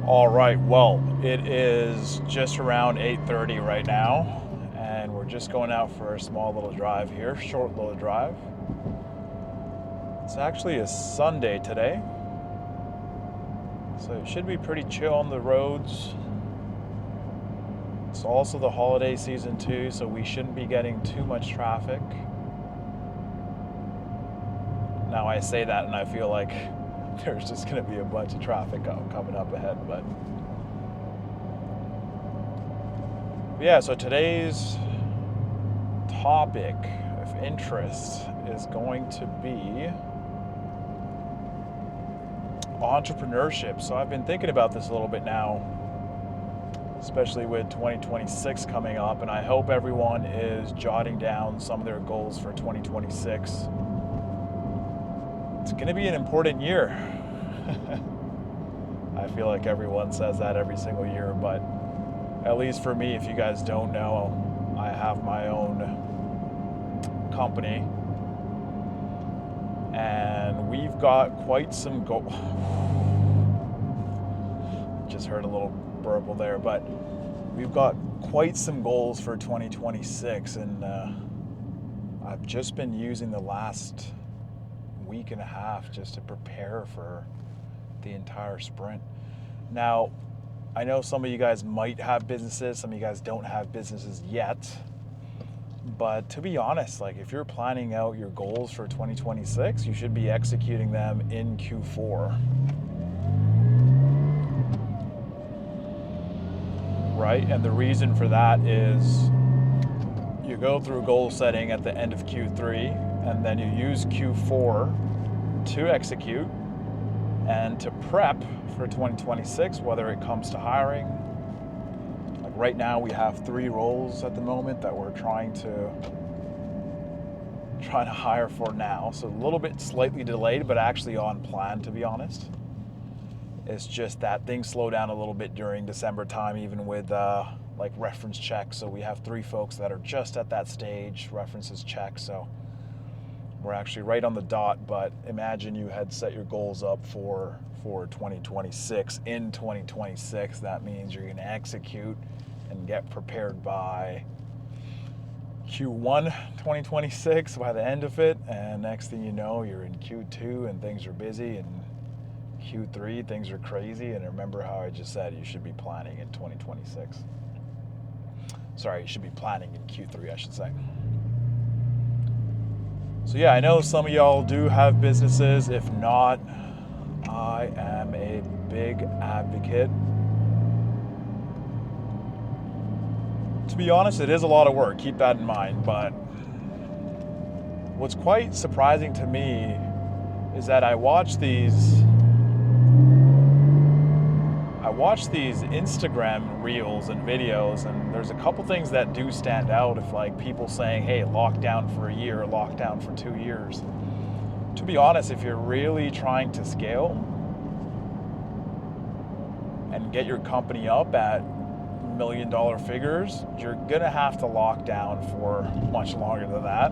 All right, well, it is just around 8:30 right now, and we're just going out for a small little drive here, short little drive. It's actually a Sunday today, so it should be pretty chill on the roads. It's also the holiday season too, so we shouldn't be getting too much traffic. Now I say that and I feel like there's just going to be a bunch of traffic coming up ahead, but yeah, so today's topic of interest is going to be entrepreneurship. So I've been thinking about this a little bit now, especially with 2026 coming up, and I hope everyone is jotting down some of their goals for 2026. It's going to be an important year. I feel like everyone says that every single year, but at least for me, if you guys don't know, I have my own company, and we've got quite some goals. Just heard a little burble there, but we've got quite some goals for 2026, and I've just been using the last week and a half just to prepare for the entire sprint. Now, I know some of you guys might have businesses, some of you guys don't have businesses yet, but to be honest, like if you're planning out your goals for 2026, you should be executing them in Q4. Right? And the reason for that is you go through goal setting at the end of Q3, and then you use Q4 to execute and to prep for 2026, whether it comes to hiring. Like right now we have 3 roles at the moment that we're trying to hire for now. So a little bit slightly delayed, but actually on plan, to be honest. It's just that things slow down a little bit during December time, even with like reference checks. So we have 3 folks that are just at that stage, references checked. So we're actually right on the dot, but imagine you had set your goals up for 2026. In 2026, that means you're going to execute and get prepared by Q1 2026 by the end of it, and next thing you know, you're in Q2 and things are busy, and Q3 things are crazy. And remember how I just said you should be planning in 2026. Sorry, you should be planning in Q3, I should say. So yeah, I know some of y'all do have businesses. If not, I am a big advocate. To be honest, it is a lot of work, keep that in mind, but what's quite surprising to me is that I watch these Instagram reels and videos, and there's a couple things that do stand out. If like people saying, hey, lockdown for a year, lockdown for 2 years. To be honest, if you're really trying to scale and get your company up at $1 million figures, you're gonna have to lock down for much longer than that.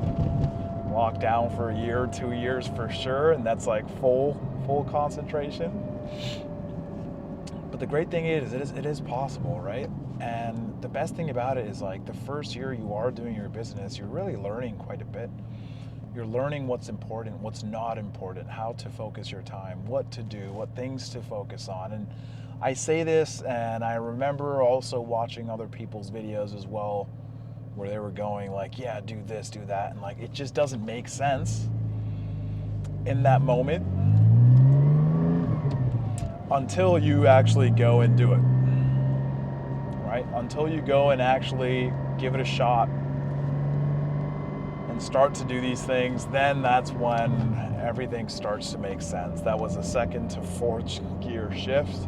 Lock down for a year, 2 years for sure, and that's like full concentration. But the great thing is, it is possible, right? And the best thing about it is, like, the first year you are doing your business, you're really learning quite a bit. You're learning what's important, what's not important, how to focus your time, what to do, what things to focus on. And I say this, and I remember also watching other people's videos as well, where they were going like, yeah, do this, do that. And like, it just doesn't make sense in that moment until you actually go and do it, right? Until you go and actually give it a shot and start to do these things, then that's when everything starts to make sense. That was a 2nd to 4th gear shift,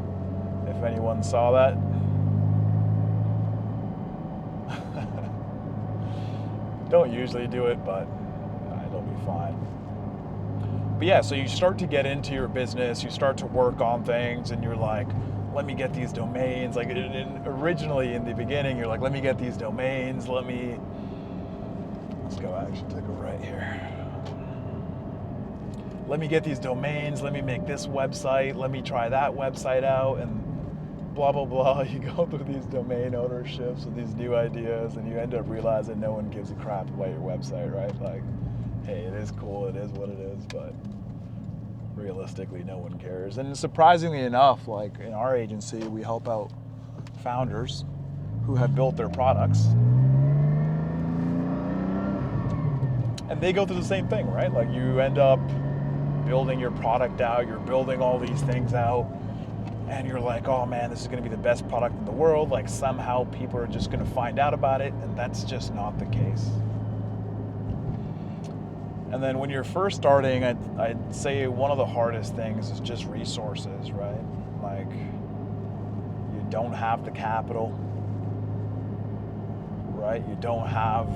if anyone saw that. Don't usually do it, but it'll be fine. But yeah, so you start to get into your business, you start to work on things, and you're like, let me get these domains. Like originally in the beginning, you're like, let me get these domains, let's go actually take a right here. let me get these domains, let me make this website, let me try that website out. And blah, blah, blah. You go through these domain ownerships and these new ideas, and you end up realizing no one gives a crap about your website, right? Like, hey, it is cool, it is what it is, but realistically, no one cares. And surprisingly enough, like in our agency, we help out founders who have built their products, and they go through the same thing, right? Like, you end up building your product out, you're building all these things out, and you're like, oh man, this is going to be the best product in the world. Like, somehow people are just going to find out about it, and that's just not the case. And then when you're first starting, I'd say one of the hardest things is just resources, right? Like, you don't have the capital, right? You don't have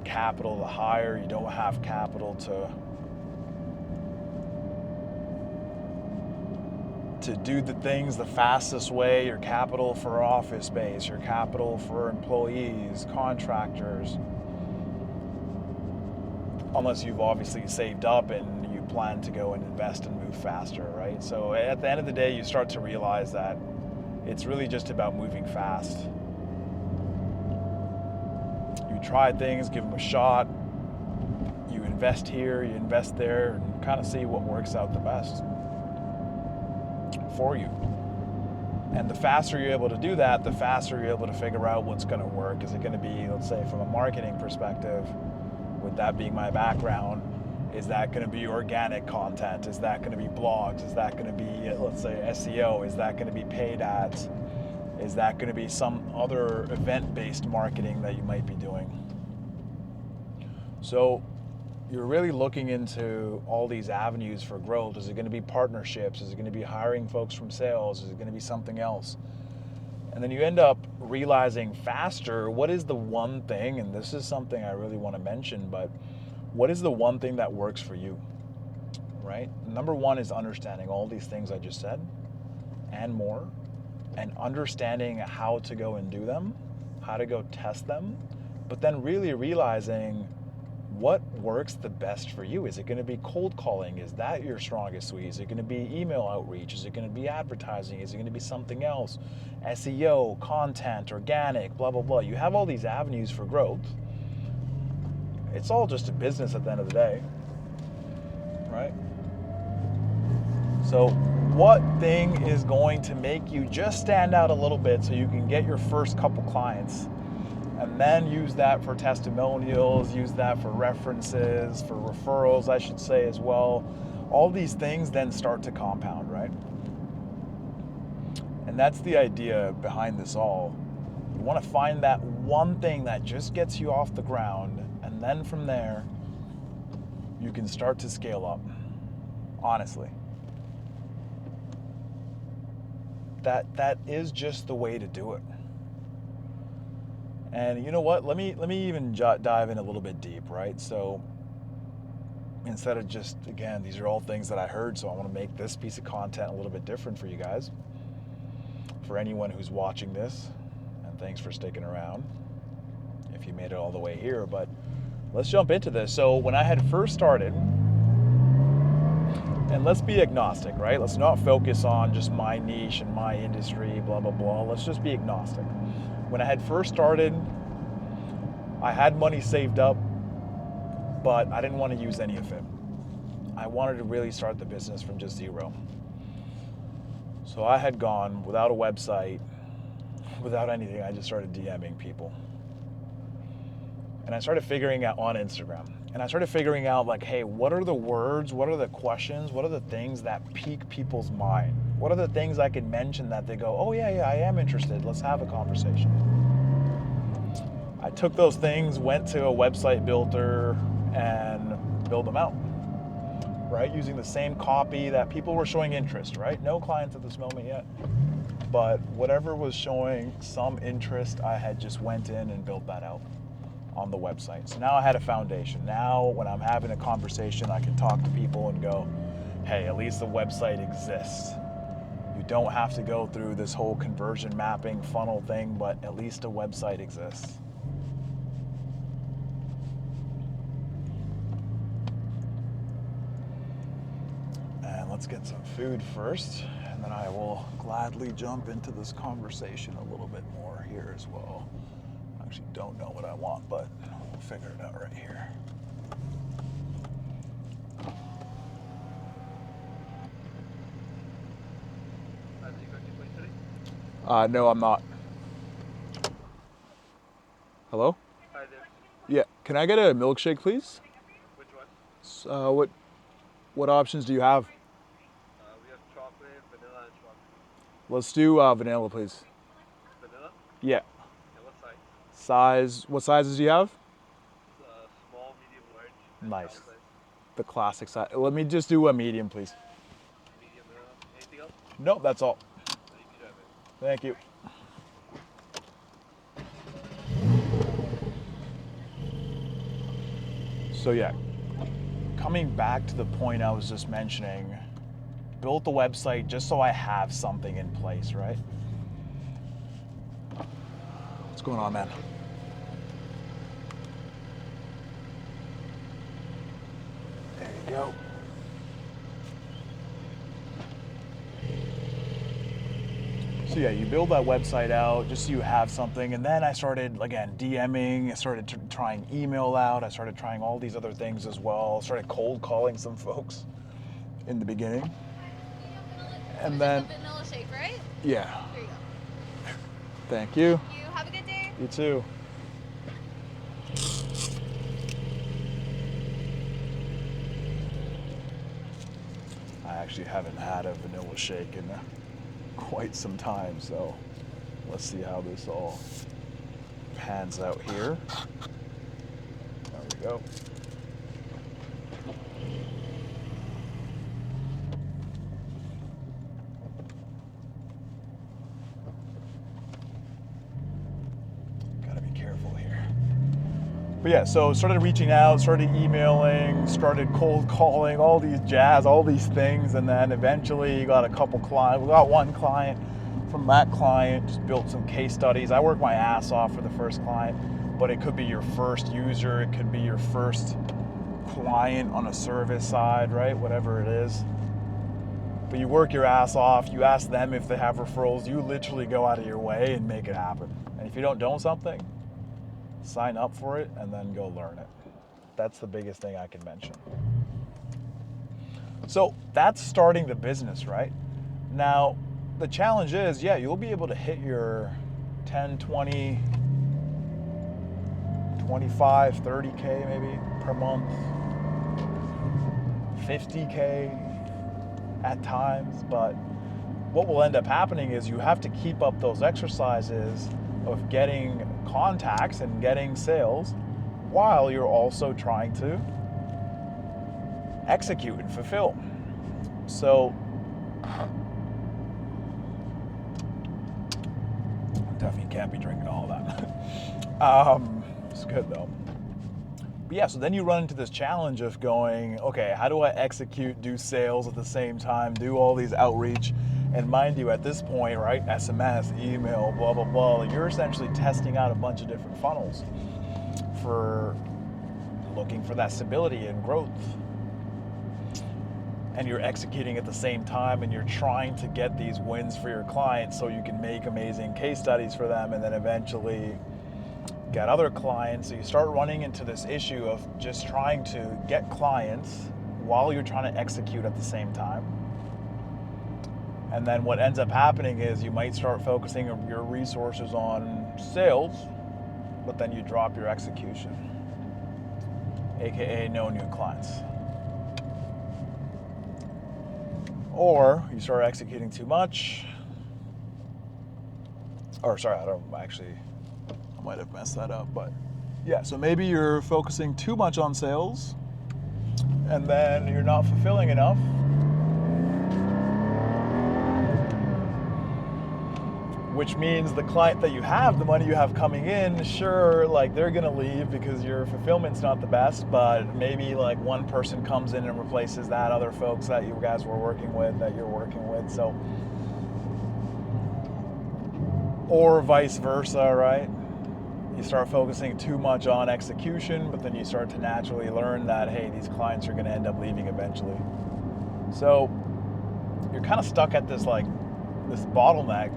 capital to hire, you don't have capital to do the things the fastest way, your capital for office space, your capital for employees, contractors, unless you've obviously saved up and you plan to go and invest and move faster, right? So at the end of the day, you start to realize that it's really just about moving fast. You try things, give them a shot, you invest here, you invest there, and kind of see what works out the best for you. And the faster you're able to do that, the faster you're able to figure out what's going to work. Is it going to be, let's say, from a marketing perspective, with that being my background, is that going to be organic content? Is that going to be blogs? Is that going to be, let's say, SEO? Is that going to be paid ads? Is that going to be some other event-based marketing that you might be doing? So you're really looking into all these avenues for growth. Is it going to be partnerships? Is it going to be hiring folks from sales? Is it going to be something else? And then you end up realizing faster, what is the one thing, and this is something I really want to mention, but what is the one thing that works for you, right? Number one is understanding all these things I just said and more, and understanding how to go and do them, how to go test them, but then really realizing what works the best for you. Is it going to be cold calling? Is that your strongest suite? Is it going to be email outreach? Is it going to be advertising? Is it going to be something else? SEO, content, organic, blah, blah, blah. You have all these avenues for growth. It's all just a business at the end of the day, right? So what thing is going to make you just stand out a little bit so you can get your first couple clients, and then use that for testimonials, use that for references, for referrals, I should say, as well. All these things then start to compound, right? And that's the idea behind this all. You want to find that one thing that just gets you off the ground, and then from there, you can start to scale up, honestly. That is just the way to do it. And you know what? Let me even dive in a little bit deep, right? So instead of just, again, these are all things that I heard, so I want to make this piece of content a little bit different for you guys. For anyone who's watching this, and thanks for sticking around if you made it all the way here, but let's jump into this. So when I had first started, and let's be agnostic, right? Let's not focus on just my niche and my industry, blah, blah, blah. Let's just be agnostic. When I had first started, I had money saved up, but I didn't want to use any of it. I wanted to really start the business from just zero. So I had gone without a website, without anything. I just started DMing people. And I started figuring out on Instagram. And I started figuring out, like, hey, what are the words? What are the questions? What are the things that pique people's mind? What are the things I can mention that they go, oh, yeah, I am interested. Let's have a conversation. I took those things, went to a website builder, and built them out, right? Using the same copy that people were showing interest, right? No clients at this moment yet. But whatever was showing some interest, I had just went in and built that out on the website. So now I had a foundation. Now when I'm having a conversation, I can talk to people and go, hey, at least the website exists. You don't have to go through this whole conversion mapping funnel thing, but at least a website exists. And let's get some food first, and And then I will gladly jump into this conversation a little bit more here as well. I actually don't know what I want, but we'll figure it out right here. No, I'm not. Hello? Hi there. Yeah, can I get a milkshake, please? Which one? What options do you have? We have chocolate, vanilla, and chocolate. Let's do vanilla, please. Vanilla? Yeah. And what size? What sizes do you have? Small, medium, large. And Nice. child size. The classic size. Let me just do a medium, please. Medium, vanilla. Anything else? Nope, that's all. You can have it. Thank you. So yeah, coming back to the point I was just mentioning, built the website just so I have something in place, right? What's going on, man? There you go. So yeah, you build that website out just so you have something, and then I started, again, DMing, I started trying email out, I started trying all these other things as well, I started cold calling some folks in the beginning. And then... Just a vanilla shake, right? Yeah. Here you go. Thank you. Thank you. Have a good day. You too. I actually haven't had a vanilla shake in quite some time, so let's see how this all pans out here. There we go. Gotta be careful here. But yeah, so started reaching out, started emailing, started cold calling, all these jazz, all these things, and then eventually got a couple clients. We got one client. From that client, just built some case studies. I worked my ass off for the first client, but it could be your first user, it could be your first client on a service side, right? Whatever it is. But you work your ass off, you ask them if they have referrals, you literally go out of your way and make it happen. And if you don't know something, sign up for it and then go learn it. That's the biggest thing I can mention. So that's starting the business, right? Now, the challenge is, yeah, you'll be able to hit your 10, 20, 25, 30K maybe per month, 50K at times, but what will end up happening is you have to keep up those exercises of getting contacts and getting sales while you're also trying to execute and fulfill. So definitely can't be drinking all that. It's good though. But yeah, so then you run into this challenge of going, okay, how do I execute, do sales at the same time, do all these outreach? And mind you, at this point, right, SMS, email, blah, blah, blah, you're essentially testing out a bunch of different funnels for looking for that stability and growth. And you're executing at the same time, and you're trying to get these wins for your clients so you can make amazing case studies for them and then eventually get other clients. So you start running into this issue of just trying to get clients while you're trying to execute at the same time. And then what ends up happening is you might start focusing your resources on sales, but then you drop your execution, AKA no new clients. Or you start executing too much. Or sorry, I might have messed that up, but yeah, so maybe you're focusing too much on sales and then you're not fulfilling enough. Which means the client that you have, the money you have coming in, sure, like they're gonna leave because your fulfillment's not the best, but maybe like one person comes in and replaces that other folks that you guys were working with, that you're working with, so. Or vice versa, right? You start focusing too much on execution, but then you start to naturally learn that, hey, these clients are gonna end up leaving eventually. So you're kind of stuck at this bottleneck,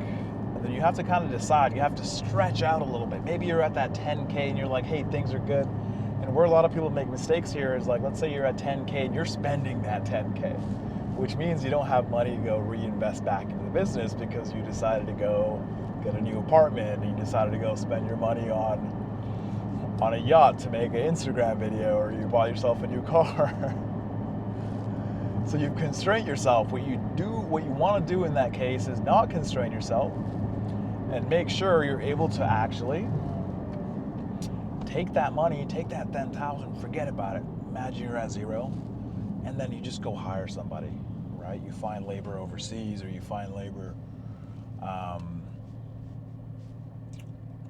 and then you have to kind of decide. You have to stretch out a little bit. Maybe you're at that 10K and you're like, hey, things are good. And where a lot of people make mistakes here is like, let's say you're at 10K and you're spending that 10K, which means you don't have money to go reinvest back into the business because you decided to go get a new apartment and you decided to go spend your money on a yacht to make an Instagram video, or you bought yourself a new car. So you've constrained yourself. What you want to do in that case is not constrain yourself and make sure you're able to actually take that money, take that 10,000, forget about it. Imagine you're at zero, and then you just go hire somebody, right? You find labor overseas, or you find labor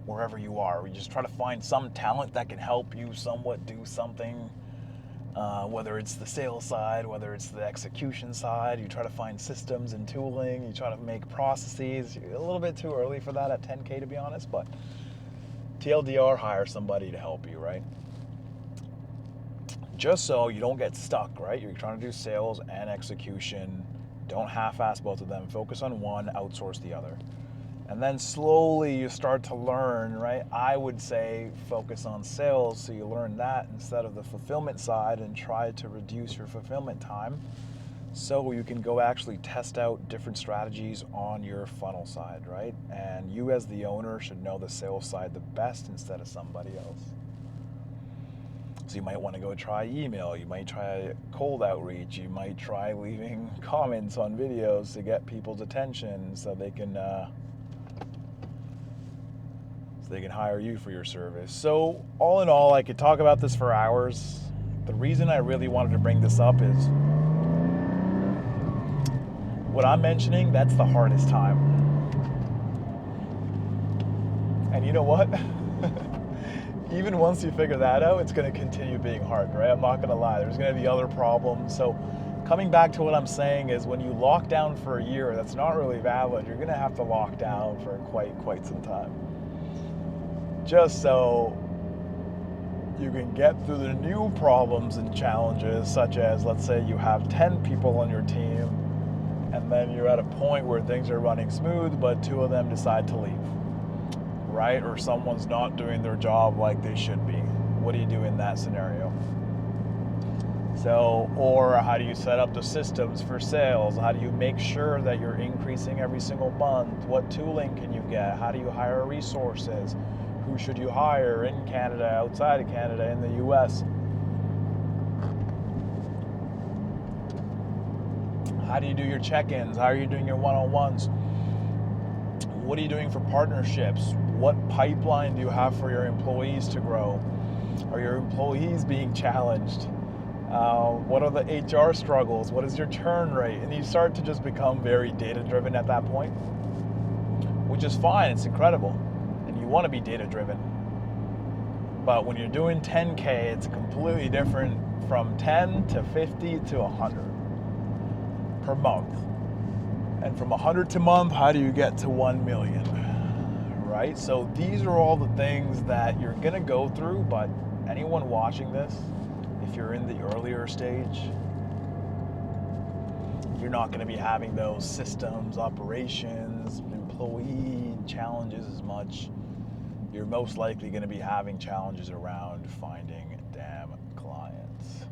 wherever you are. We just try to find some talent that can help you somewhat do something, whether it's the sales side, whether it's the execution side. You try to find systems and tooling. You try to make processes. A little bit too early for that at 10K, to be honest, but TLDR, hire somebody to help you, right? Just so you don't get stuck, right? You're trying to do sales and execution. Don't half-ass both of them. Focus on one, outsource the other. And then slowly you start to learn, right? I would say focus on sales so you learn that instead of the fulfillment side, and try to reduce your fulfillment time so you can go actually test out different strategies on your funnel side, right? And you as the owner should know the sales side the best instead of somebody else. So you might want to go try email, you might try cold outreach, you might try leaving comments on videos to get people's attention so they can hire you for your service. So all in all, I could talk about this for hours. The reason I really wanted to bring this up is what I'm mentioning, that's the hardest time. And you know what? Even once you figure that out, it's going to continue being hard, right? I'm not going to lie. There's going to be other problems. So coming back to what I'm saying is, when you lock down for a year, that's not really valid. You're going to have to lock down for quite some time, just so you can get through the new problems and challenges, such as, let's say you have 10 people on your team, and then you're at a point where things are running smooth, but 2 of them decide to leave, right? Or someone's not doing their job like they should be. What do you do in that scenario? So, or how do you set up the systems for sales? How do you make sure that you're increasing every single month? What tooling can you get? How do you hire resources? Who should you hire in Canada, outside of Canada, in the US? How do you do your check-ins? How are you doing your one-on-ones? What are you doing for partnerships? What pipeline do you have for your employees to grow? Are your employees being challenged? What are the HR struggles? What is your churn rate? And you start to just become very data-driven at that point, which is fine. It's incredible. You want to be data-driven. But when you're doing 10K, it's completely different from 10 to 50 to 100 per month. And from 100 to month, how do you get to 1 million? Right? So these are all the things that you're going to go through, but anyone watching this, if you're in the earlier stage, you're not going to be having those systems, operations, employee challenges as much. You're most likely going to be having challenges around finding damn clients,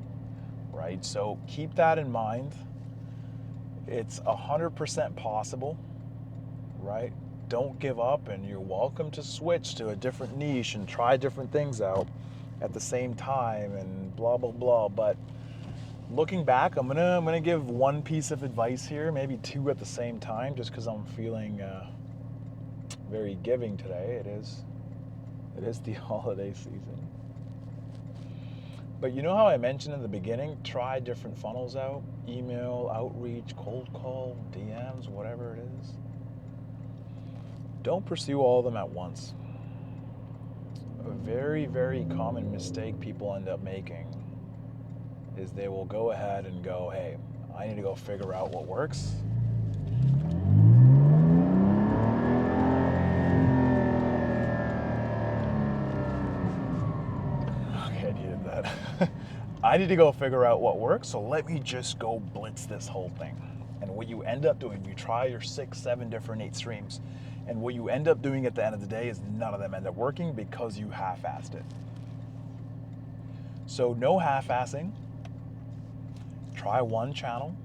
right? So keep that in mind. It's 100% possible, right? Don't give up, and you're welcome to switch to a different niche and try different things out at the same time and blah, blah, blah. But looking back, I'm gonna give one piece of advice here, maybe 2 at the same time, just because I'm feeling very giving today. It is the holiday season. But you know how I mentioned in the beginning, try different funnels out, email, outreach, cold call, DMs, whatever it is. Don't pursue all of them at once. A very, very common mistake people end up making is they will go ahead and go, hey, I need to go figure out what works. Okay, I needed that. I need to go figure out what works, so let me just go blitz this whole thing. And what you end up doing, you try your 6, 7 different 8 streams. And what you end up doing at the end of the day is none of them end up working because you half-assed it. So no half-assing. Try one channel,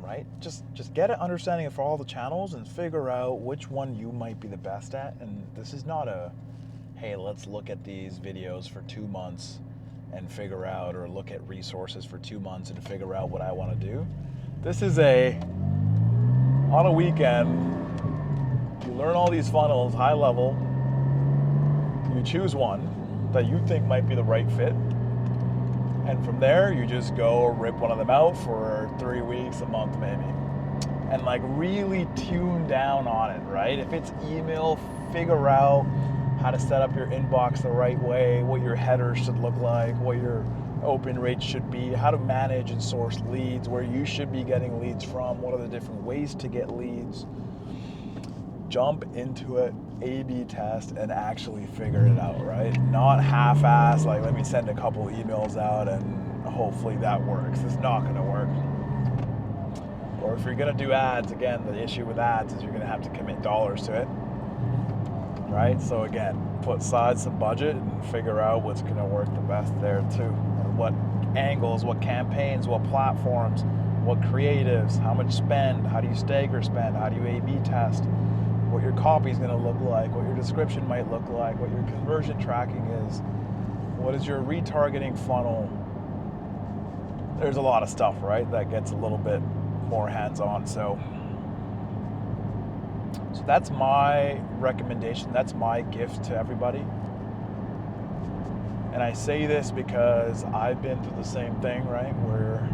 right? Just get an understanding for all the channels and figure out which one you might be the best at. And this is not a, hey, let's look at these videos for 2 months and figure out, or look at resources for 2 months and figure out what I want to do. This is on a weekend, you learn all these funnels, high level, you choose one that you think might be the right fit, and from there, you just go rip one of them out for 3 weeks, a month maybe. And like really tune down on it, right? If it's email, figure out how to set up your inbox the right way, what your headers should look like, what your open rates should be, how to manage and source leads, where you should be getting leads from, what are the different ways to get leads. Jump into it, A/B test, and actually figure it out, right? Not half-ass, like let me send a couple emails out and hopefully that works. It's not gonna work. Or if you're gonna do ads, again, the issue with ads is you're gonna have to commit dollars to it, right? So again, put aside some budget and figure out what's gonna work the best there too. And what angles, what campaigns, what platforms, what creatives, how much spend, how do you stagger spend, how do you A/B test, what your copy is going to look like, what your description might look like, what your conversion tracking is, what is your retargeting funnel. There's a lot of stuff, right, that gets a little bit more hands-on. So that's my recommendation. That's my gift to everybody. And I say this because I've been through the same thing, right, where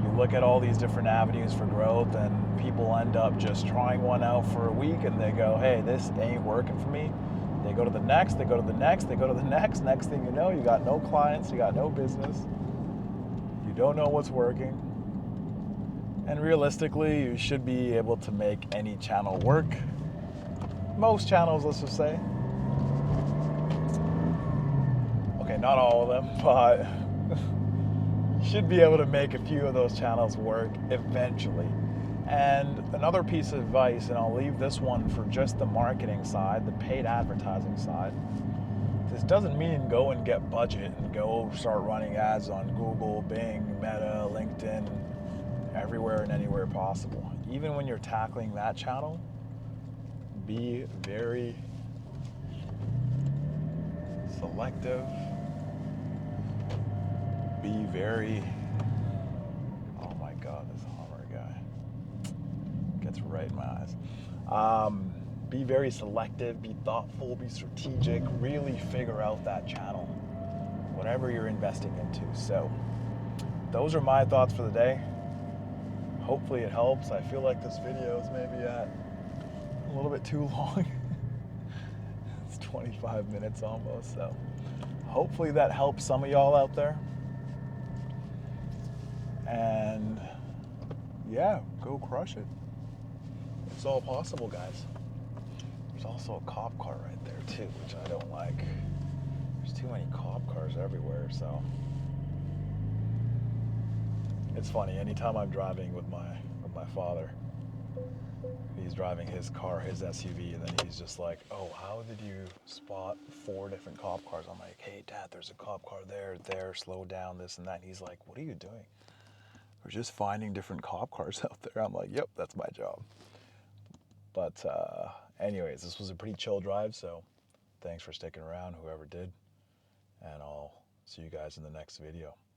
you look at all these different avenues for growth and people end up just trying one out for a week and they go, hey, this ain't working for me. They go to the next, they go to the next, they go to the next. Next thing you know, you got no clients, you got no business. You don't know what's working. And realistically, you should be able to make any channel work. Most channels, let's just say. Okay, not all of them, but you should be able to make a few of those channels work eventually. And another piece of advice, and I'll leave this one for just the marketing side, the paid advertising side. This doesn't mean go and get budget and go start running ads on Google, Bing, Meta, LinkedIn, everywhere and anywhere possible. Even when you're tackling that channel, be very selective. Be very, oh my God, this Hummer guy gets right in my eyes. Be very selective, be thoughtful, be strategic, really figure out that channel, whatever you're investing into. So those are my thoughts for the day. Hopefully it helps. I feel like this video is maybe at a little bit too long. It's 25 minutes almost, so hopefully that helps some of y'all out there. And yeah, go crush it. It's all possible, guys. There's also a cop car right there too, which I don't like. There's too many cop cars everywhere, so it's funny. Anytime I'm driving with my father, he's driving his car, his SUV, and then he's just like, "Oh, how did you spot 4 different cop cars?" I'm like, "Hey, Dad, there's a cop car there. Slow down, this and that." And he's like, "What are you doing?" "We're just finding different cop cars out there." I'm like, "Yep, that's my job." But anyways, this was a pretty chill drive, so thanks for sticking around, whoever did, and I'll see you guys in the next video.